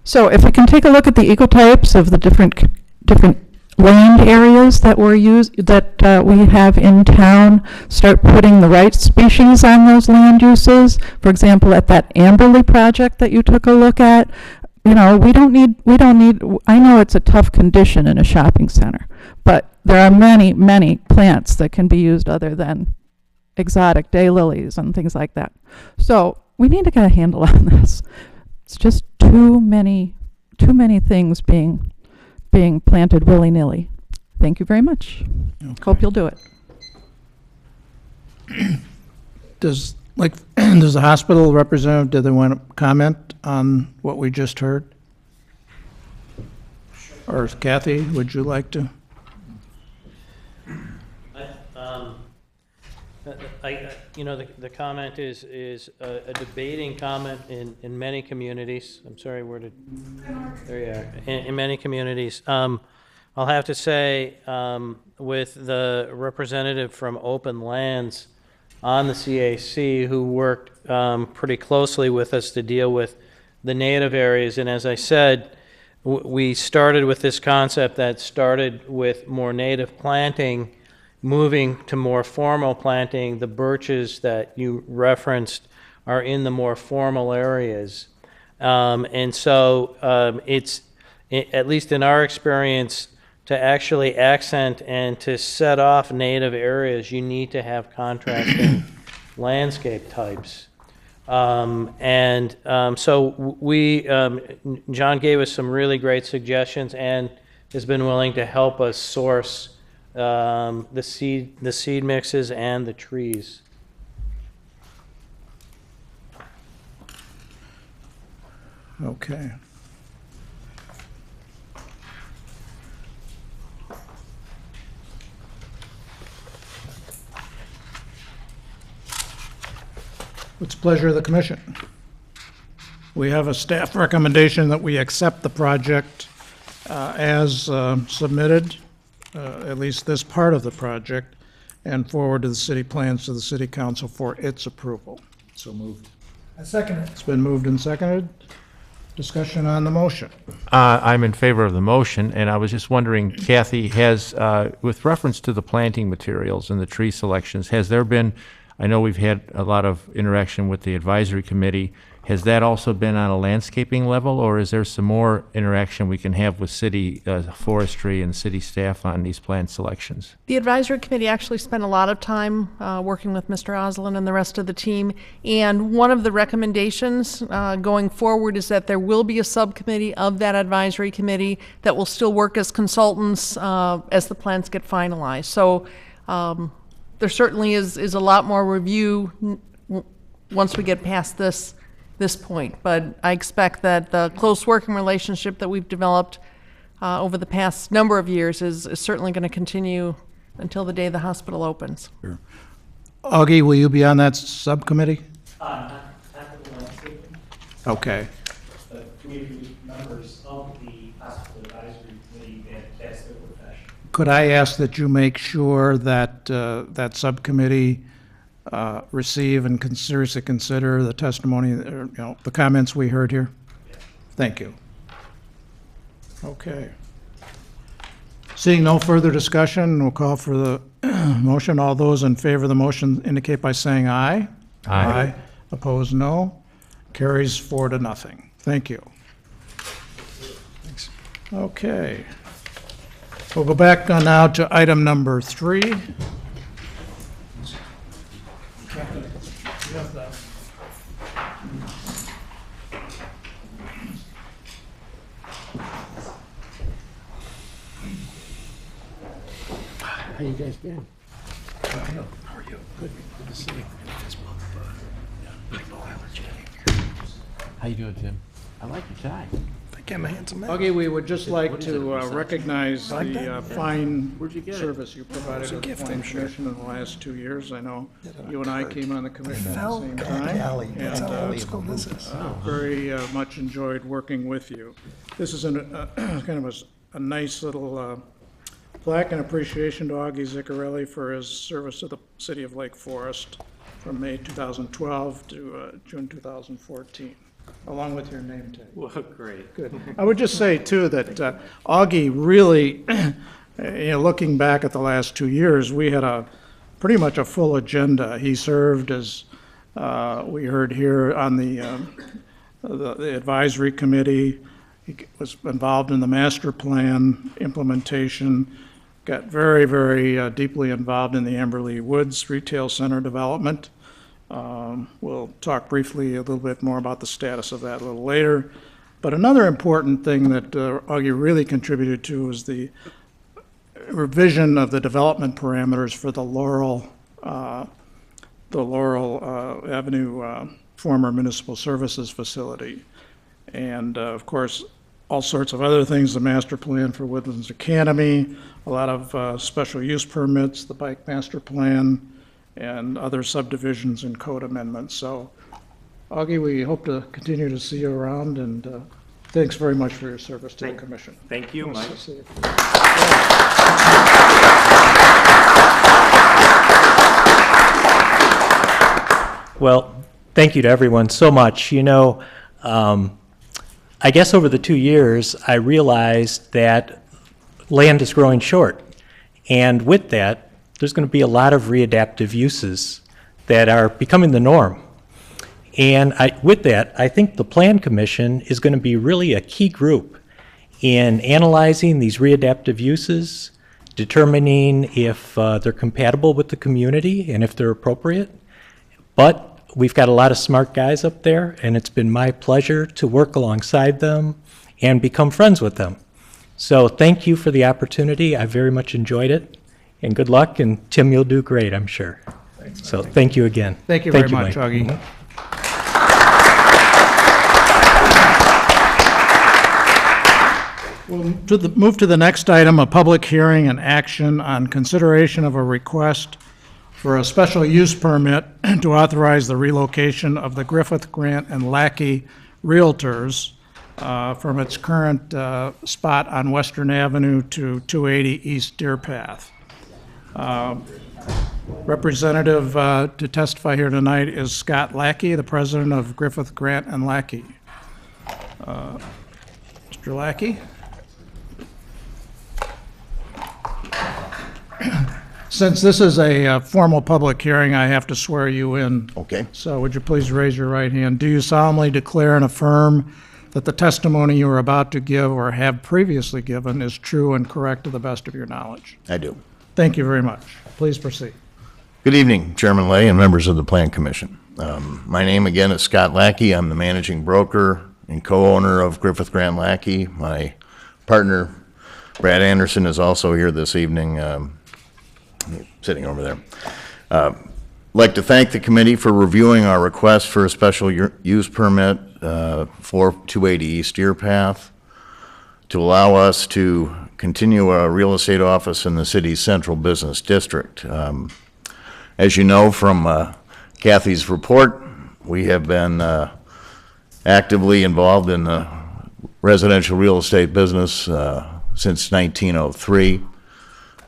So if we can take a look at the ecotypes of the different land areas that we have in town, start putting the right species on those land uses. For example, at that Amberley project that you took a look at, we don't need, I know it's a tough condition in a shopping center, but there are many, many plants that can be used other than exotic daylilies and things like that. So we need to get a handle on this. It's just too many things being planted willy-nilly. Thank you very much. Okay. Hope you'll do it. Does the hospital representative, do they want to comment on what we just heard? Or Kathy, would you like to? The comment is a debating comment in many communities. I'm sorry, there you are. In many communities. I'll have to say, with the representative from Open Lands on the CAC who worked pretty closely with us to deal with the native areas, and as I said, we started with this concept that started with more native planting, moving to more formal planting. The birches that you referenced are in the more formal areas. And so it's, at least in our experience, to actually accent and to set off native areas, you need to have contrasting landscape types. So John gave us some really great suggestions and has been willing to help us source the seed mixes and the trees. Okay. What's the pleasure of the commission? We have a staff recommendation that we accept the project as submitted, at least this part of the project, and forward to the city plans to the city council for its approval. So moved. It's been moved and seconded. Discussion on the motion. I'm in favor of the motion, and I was just wondering, Kathy, with reference to the planting materials and the tree selections, has there been, I know we've had a lot of interaction with the advisory committee, has that also been on a landscaping level, or is there some more interaction we can have with city forestry and city staff on these plant selections? The advisory committee actually spent a lot of time working with Mr. Oslin and the rest of the team, and one of the recommendations going forward is that there will be a subcommittee of that advisory committee that will still work as consultants as the plans get finalized. So there certainly is a lot more review once we get past this point, but I expect that the close working relationship that we've developed over the past number of years is certainly going to continue until the day the hospital opens. Sure. Augie, will you be on that subcommittee? Not the landscaping. Okay. The community members of the hospital advisory committee, that's their profession. Could I ask that you make sure that that subcommittee receive and seriously consider the testimony, or, the comments we heard here? Thank you. Okay. Seeing no further discussion, we'll call for the motion. All those in favor of the motion indicate by saying aye. Aye. Opposed, no. Carries 4-0. Thank you. Thanks. Okay. We'll go back now to item number 3. How you guys been? How are you? Good. Good to see you. How you doing, Tim? I like your tie. Augie, we would just like to recognize the fine service you provided to the Planning Commission in the last 2 years. I know you and I came on the commission at the same time, and very much enjoyed working with you. This is kind of a nice little plaque and appreciation to Augie Ziccarelli for his service to the city of Lake Forest from May 2012 to June 2014. Along with your name tag. Well, great. Good. I would just say, too, that Augie really, looking back at the last 2 years, we had pretty much a full agenda. He served, as we heard here, on the advisory committee. He was involved in the master plan implementation, got very, very deeply involved in the Amberley Woods Retail Center development. We'll talk briefly a little bit more about the status of that a little later. But another important thing that Augie really contributed to was the revision of the development parameters for the Laurel Avenue former municipal services facility. And of course, all sorts of other things, the master plan for Woodlands Academy, a lot of special use permits, the bike master plan, and other subdivisions and code amendments. So, Augie, we hope to continue to see you around, and thanks very much for your service to the commission. Thank you, Mike. Nice to see you. Well, thank you to everyone so much. I guess over the 2 years, I realized that land is growing short. And with that, there's going to be a lot of readaptive uses that are becoming the norm. And with that, I think the Plan Commission is going to be really a key group in analyzing these readaptive uses, determining if they're compatible with the community and if they're appropriate. But we've got a lot of smart guys up there, and it's been my pleasure to work alongside them and become friends with them. So thank you for the opportunity. I very much enjoyed it. And good luck, and Tim, you'll do great, I'm sure. So thank you again. Thank you very much, Mike. Augie. We'll move to the next item, a public hearing and action on consideration of a request for a special use permit to authorize the relocation of the Griffith, Grant, and Lackey Realtors from its current spot on Western Avenue to 280 East Deer Path. Representative to testify here tonight is Scott Lackey, the president of Griffith, Grant, and Lackey. Mr. Lackey? Since this is a formal public hearing, I have to swear you in. Okay. So would you please raise your right hand? Do you solemnly declare and affirm that the testimony you are about to give or have previously given is true and correct to the best of your knowledge? I do. Thank you very much. Please proceed. Good evening, Chairman Lay and members of the Plan Commission. My name again is Scott Lackey. I'm the managing broker and co-owner of Griffith Grant Lackey. My partner, Brad Anderson, is also here this evening, sitting over there. I'd like to thank the committee for reviewing our request for a special use permit for 280 East Deer Path to allow us to continue a real estate office in the city's central business district. As you know from Kathy's report, we have been actively involved in the residential real estate business since 1903.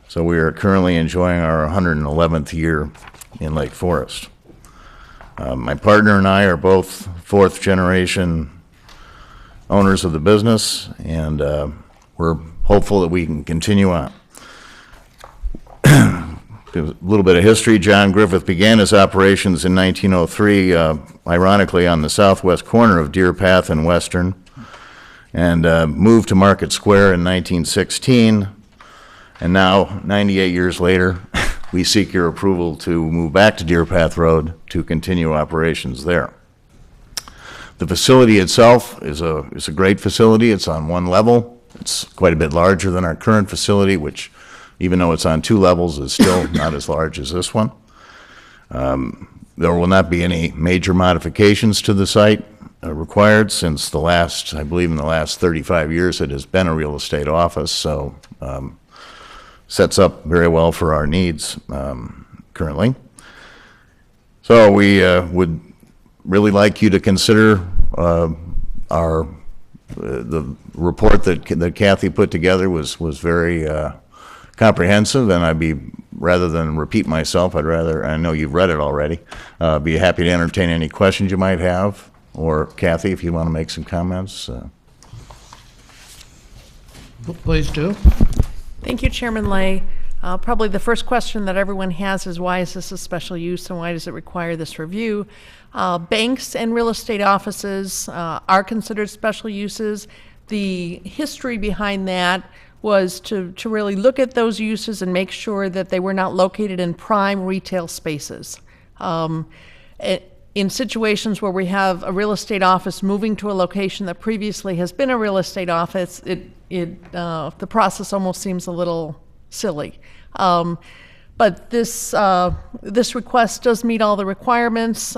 So we are currently enjoying our 111th year in Lake Forest. My partner and I are both fourth generation owners of the business, and we're hopeful that we can continue on. A little bit of history. John Griffith began his operations in 1903, ironically on the southwest corner of Deer Path and Western, and moved to Market Square in 1916. And now, 98 years later, we seek your approval to move back to Deer Path Road to continue operations there. The facility itself is a great facility. It's on one level. It's quite a bit larger than our current facility, which, even though it's on 2 levels, is still not as large as this one. There will not be any major modifications to the site required, since the last, I believe in the last 35 years, it has been a real estate office, so sets up very well for our needs currently. So we would really like you to consider the report that Kathy put together was very comprehensive, and rather than repeat myself, I know you've read it already, be happy to entertain any questions you might have, or Kathy, if you want to make some comments. Please do. Thank you, Chairman Lay. Probably the first question that everyone has is, why is this a special use and why does it require this review? Banks and real estate offices are considered special uses. The history behind that was to really look at those uses and make sure that they were not located in prime retail spaces. In situations where we have a real estate office moving to a location that previously has been a real estate office, the process almost seems a little silly. But this request does meet all the requirements.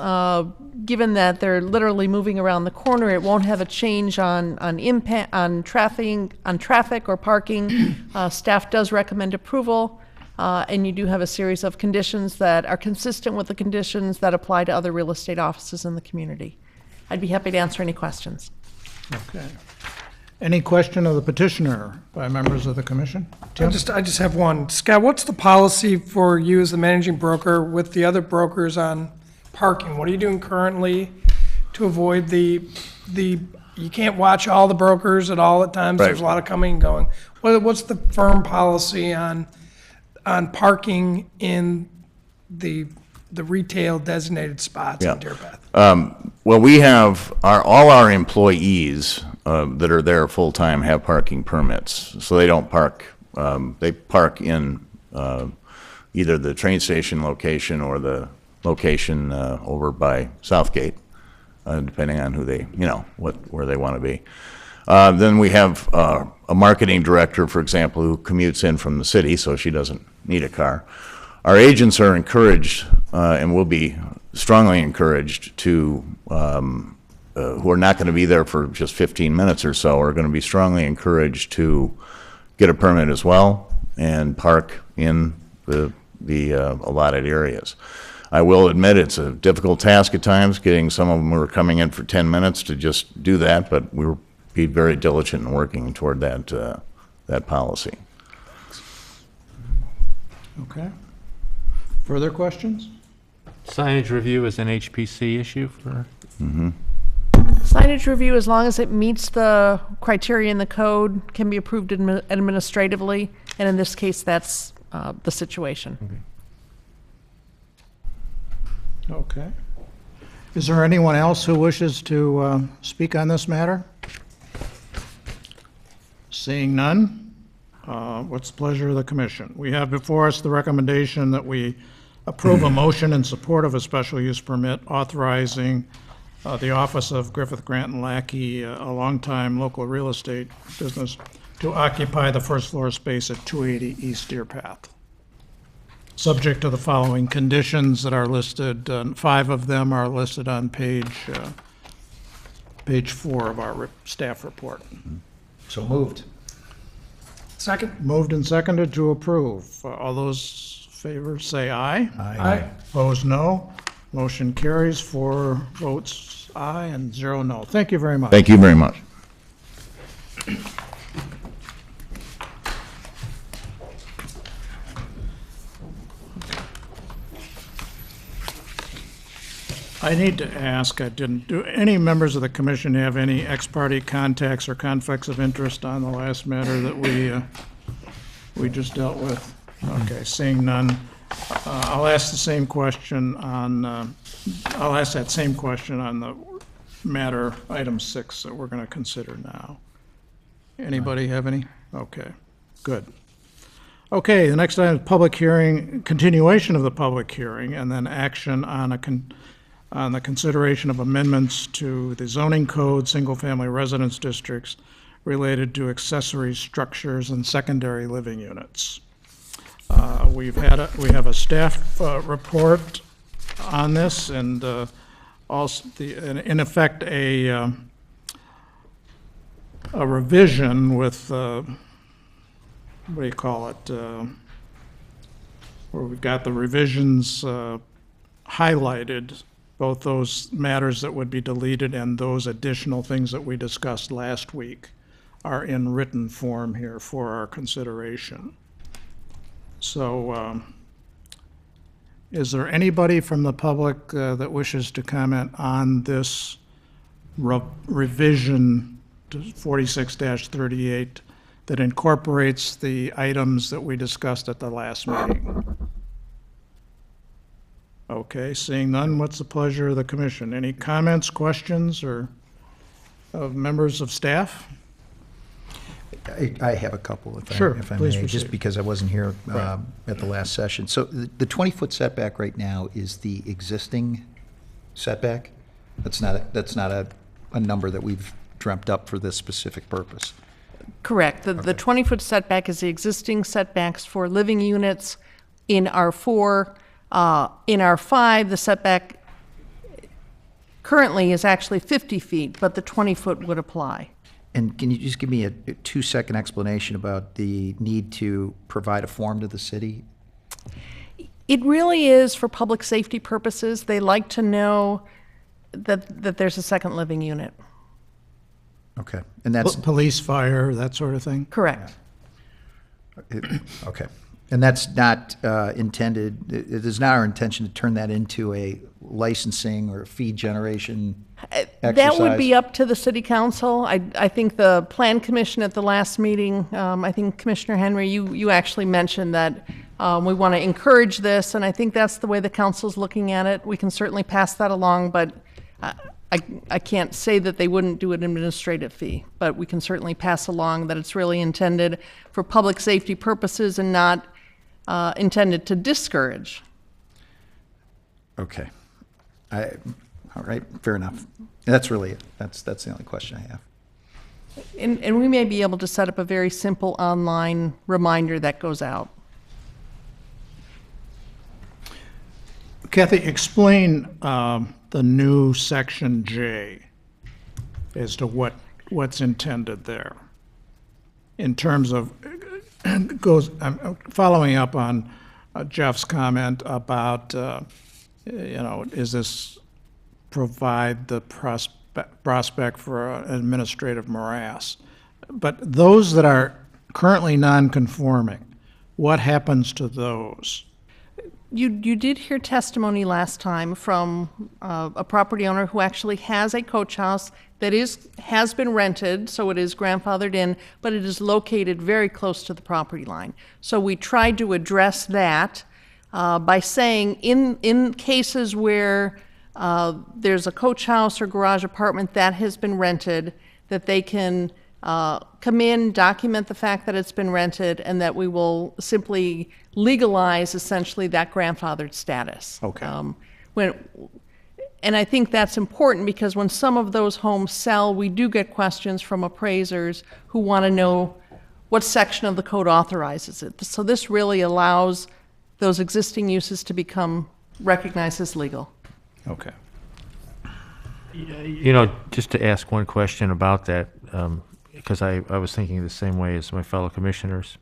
Given that they're literally moving around the corner, it won't have a change on traffic or parking. Staff does recommend approval, and you do have a series of conditions that are consistent with the conditions that apply to other real estate offices in the community. I'd be happy to answer any questions. Okay. Any question of the petitioner by members of the commission? Tim? I just have one. Scott, what's the policy for you as the managing broker with the other brokers on parking? What are you doing currently to avoid you can't watch all the brokers at all at times. Right. There's a lot of coming and going. What's the firm policy on parking in the retail designated spots in Deer Path? Well, we have all our employees that are there full-time have parking permits, so they don't park. They park in either the train station location or the location over by Southgate, depending on who where they want to be. Then we have a marketing director, for example, who commutes in from the city, so she doesn't need a car. Our agents are encouraged and will be strongly encouraged to, who are not going to be there for just 15 minutes or so, are going to be strongly encouraged to get a permit as well and park in the allotted areas. I will admit it's a difficult task at times, getting some of them who are coming in for 10 minutes to just do that, but we'll be very diligent in working toward that policy. Okay. Further questions? Signage review is an HPC issue for? Signage review, as long as it meets the criteria in the code, can be approved administratively, and in this case, that's the situation. Okay. Is there anyone else who wishes to speak on this matter? Seeing none, what's the pleasure of the commission? We have before us the recommendation that we approve a motion in support of a special use permit authorizing the Office of Griffith, Grant and Lackey, a longtime local real estate business, to occupy the first floor space at 280 East Deer Path, subject to the following conditions that are listed. 5 of them are listed on page 4 of our staff report. So moved. Second? Moved and seconded to approve. All those in favor say aye. Aye. Opposed, no. Motion carries 4 votes aye and 0 no. Thank you very much. Thank you very much. I need to ask, do any members of the commission have any ex parte contacts or conflicts of interest on the last matter that we just dealt with? Okay, seeing none, I'll ask the same question on, I'll ask that same question on the matter, item 6, that we're going to consider now. Anybody have any? Okay, good. Okay, the next item is public hearing, continuation of the public hearing, and then action on on the consideration of amendments to the zoning code, single-family residence districts related to accessory structures and secondary living units. We have a staff report on this, and also in effect a revision with what do you call it? Where we've got the revisions highlighted, both those matters that would be deleted and those additional things that we discussed last week are in written form here for our consideration. So is there anybody from the public that wishes to comment on this revision to 46-38 that incorporates the items that we discussed at the last meeting? Okay, seeing none, what's the pleasure of the commission? Any comments, questions, or of members of staff? I have a couple, if Sure, I please may, proceed. just because I wasn't here Right. at the last session. So the 20-foot setback right now is the existing setback? That's not a number that we've dreamt up for this specific purpose? Correct. The 20-foot setback is the existing setbacks for living units in R4. In R5, the setback currently is actually 50 feet, but the 20-foot would apply. And can you just give me a 2-second explanation about the need to provide a form to the city? It really is for public safety purposes. They like to know that there's a second living unit. Okay, and that's, Police, fire, that sort of thing? Correct. okay. And that's not intended, it is not our intention to turn that into a licensing or fee generation exercise? That would be up to the city council. I think the plan commission at the last meeting, I think Commissioner Henry, you actually mentioned that we want to encourage this, and I think that's the way the council's looking at it. We can certainly pass that along, but I can't say that they wouldn't do an administrative fee, but we can certainly pass along that it's really intended for public safety purposes and not intended to discourage. Okay. All right, fair enough. That's really it. That's the only question I have. And we may be able to set up a very simple online reminder that goes out. Kathy, explain the new section J as to what's intended there in terms of I'm following up on Jeff's comment about does this provide the prospect for an administrative morass? But those that are currently non-conforming, what happens to those? You did hear testimony last time from a property owner who actually has a coach house that has been rented, so it is grandfathered in, but it is located very close to the property line. So we tried to address that by saying in cases where there's a coach house or garage apartment that has been rented, that they can come in, document the fact that it's been rented, and that we will simply legalize essentially that grandfathered status. Okay. And I think that's important because when some of those homes sell, we do get questions from appraisers who want to know what section of the code authorizes it. So this really allows those existing uses to become recognized as legal. Okay. You know, just to ask one question about that, because I was thinking the same way as my fellow commissioners.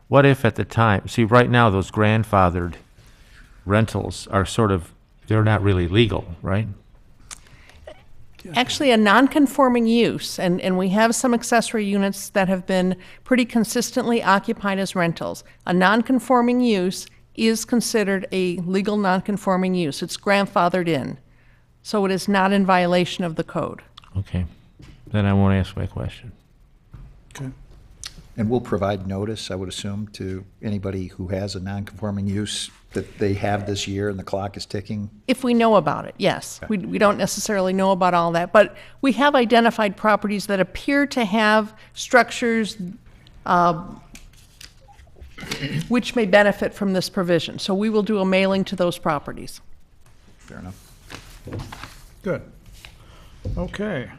What if at the time, see, right now, those grandfathered rentals are sort of, they're not really legal, right? Actually, a non-conforming use, and we have some accessory units that have been pretty consistently occupied as rentals. A non-conforming use is considered a legal non-conforming use. It's grandfathered in. So it is not in violation of the code. Okay. Then I won't ask my question. Okay. And we'll provide notice, I would assume, to anybody who has a non-conforming use that they have this year and the clock is ticking? If we know about it, yes. We don't necessarily know about all that, but we have identified properties that appear to have structures which may benefit from this provision. So we will do a mailing to those properties. Fair enough. Good. Okay.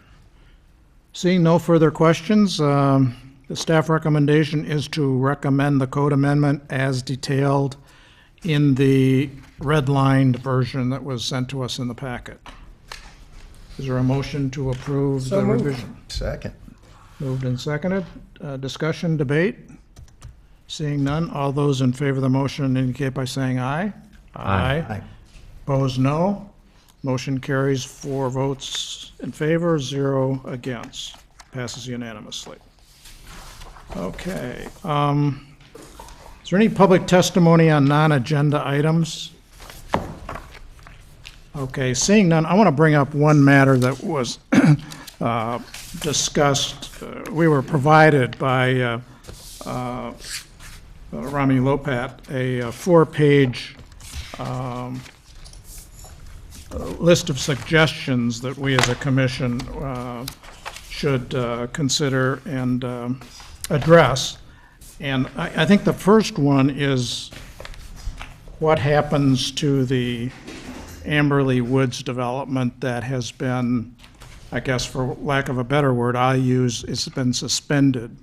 Seeing no further questions, the staff recommendation is to recommend the code amendment as detailed in the red-lined version that was sent to us in the packet. Is there a motion to approve the revision? Second. Moved and seconded. Discussion, debate? Seeing none, all those in favor of the motion indicate by saying aye. Aye. Opposed, no. Motion carries 4 votes in favor, 0 against. Passes unanimously. Okay. Is there any public testimony on non-agenda items? Okay, seeing none, I want to bring up one matter that was discussed. We were provided by Rami Lopat a 4-page list of suggestions that we as a commission should consider and address. And I think the first one is what happens to the Amberley Woods development that has been, I guess for lack of a better word, it's been suspended.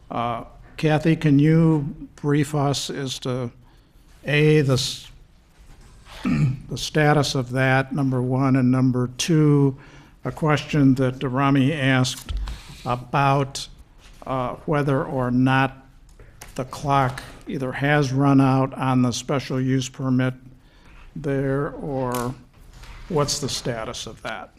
Kathy, can you brief us as to, A, the status of that, number one, and number two, a question that Rami asked about whether or not the clock either has run out on the special use permit there, or what's the status of that?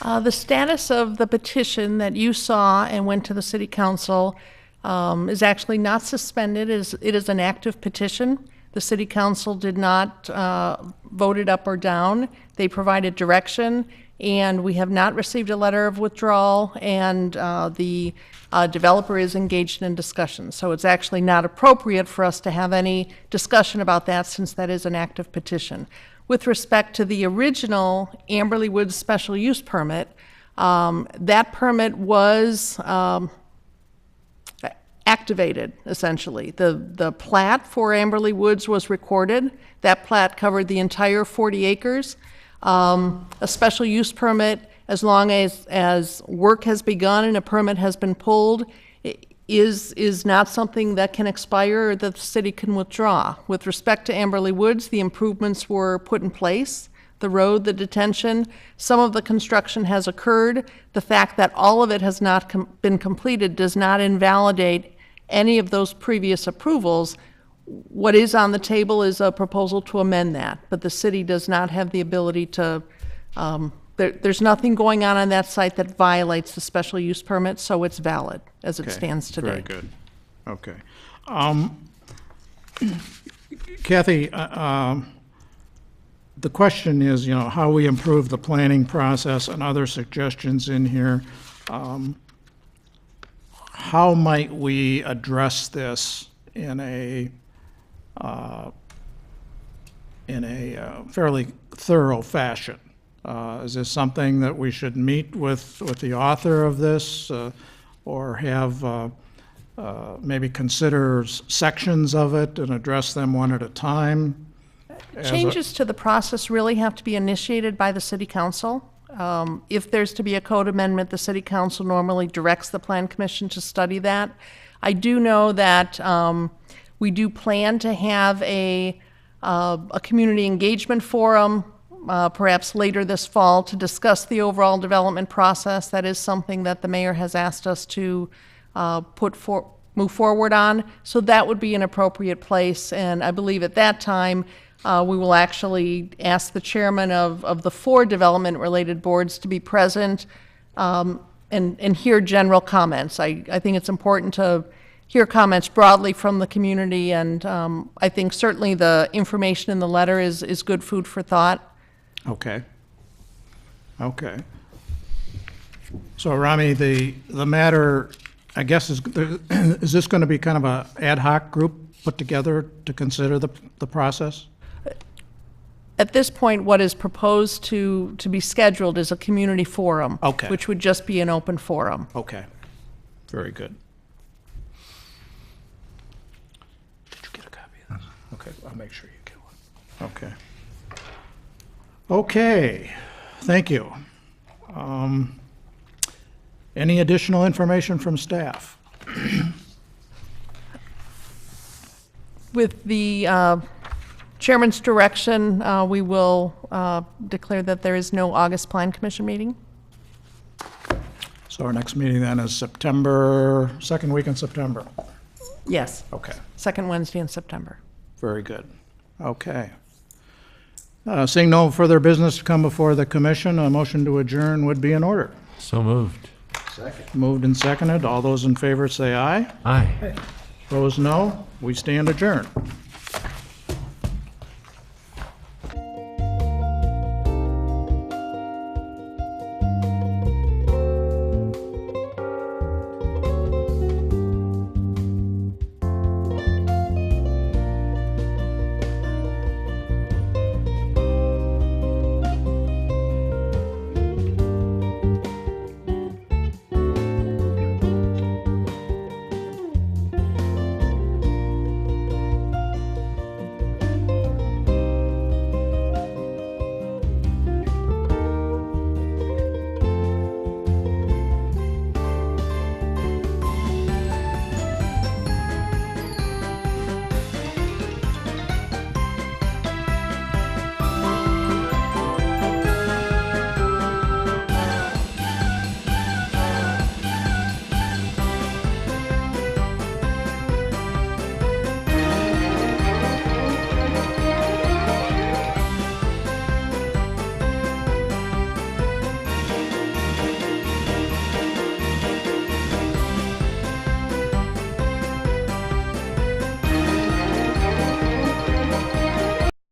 The status of the petition that you saw and went to the city council is actually not suspended. It is an active petition. The city council did not vote it up or down. They provided direction, and we have not received a letter of withdrawal, and the developer is engaged in discussion. So it's actually not appropriate for us to have any discussion about that since that is an active petition. With respect to the original Amberley Woods special use permit, that permit was activated, essentially. The plat for Amberley Woods was recorded. That plat covered the entire 40 acres. A special use permit, as long as work has begun and a permit has been pulled, is not something that can expire or that the city can withdraw. With respect to Amberley Woods, the improvements were put in place. The road, the detention, some of the construction has occurred. The fact that all of it has not been completed does not invalidate any of those previous approvals. What is on the table is a proposal to amend that, but the city does not have the ability to, there's nothing going on that site that violates the special use permit, so it's valid as it stands today. Very good. Okay. Kathy, the question is, how we improve the planning process and other suggestions in here. How might we address this in a fairly thorough fashion? Is this something that we should meet with the author of this, or have maybe consider sections of it and address them one at a time? Changes to the process really have to be initiated by the city council. If there's to be a code amendment, the city council normally directs the plan commission to study that. I do know that we do plan to have a community engagement forum perhaps later this fall to discuss the overall development process. That is something that the mayor has asked us to move forward on. So that would be an appropriate place, and I believe at that time we will actually ask the chairman of the 4 development-related boards to be present and hear general comments. I think it's important to hear comments broadly from the community, and I think certainly the information in the letter is good food for thought. Okay. Okay. So Rami, the matter, I guess, is this going to be kind of a ad hoc group put together to consider the process? At this point, what is proposed to be scheduled is a community forum. Okay. Which would just be an open forum. Okay. Very good. Did you get a copy of this? Okay, I'll make sure you get one. Okay. Okay, thank you. Any additional information from staff? With the chairman's direction, we will declare that there is no August Plan Commission meeting. So our next meeting then is September, second week in September? Yes. Okay, Second Wednesday in September. very good. Okay. Seeing no further business to come before the commission, a motion to adjourn would be in order. So moved. Moved and seconded. All those in favor say aye. Aye. Opposed, no. We stand adjourned.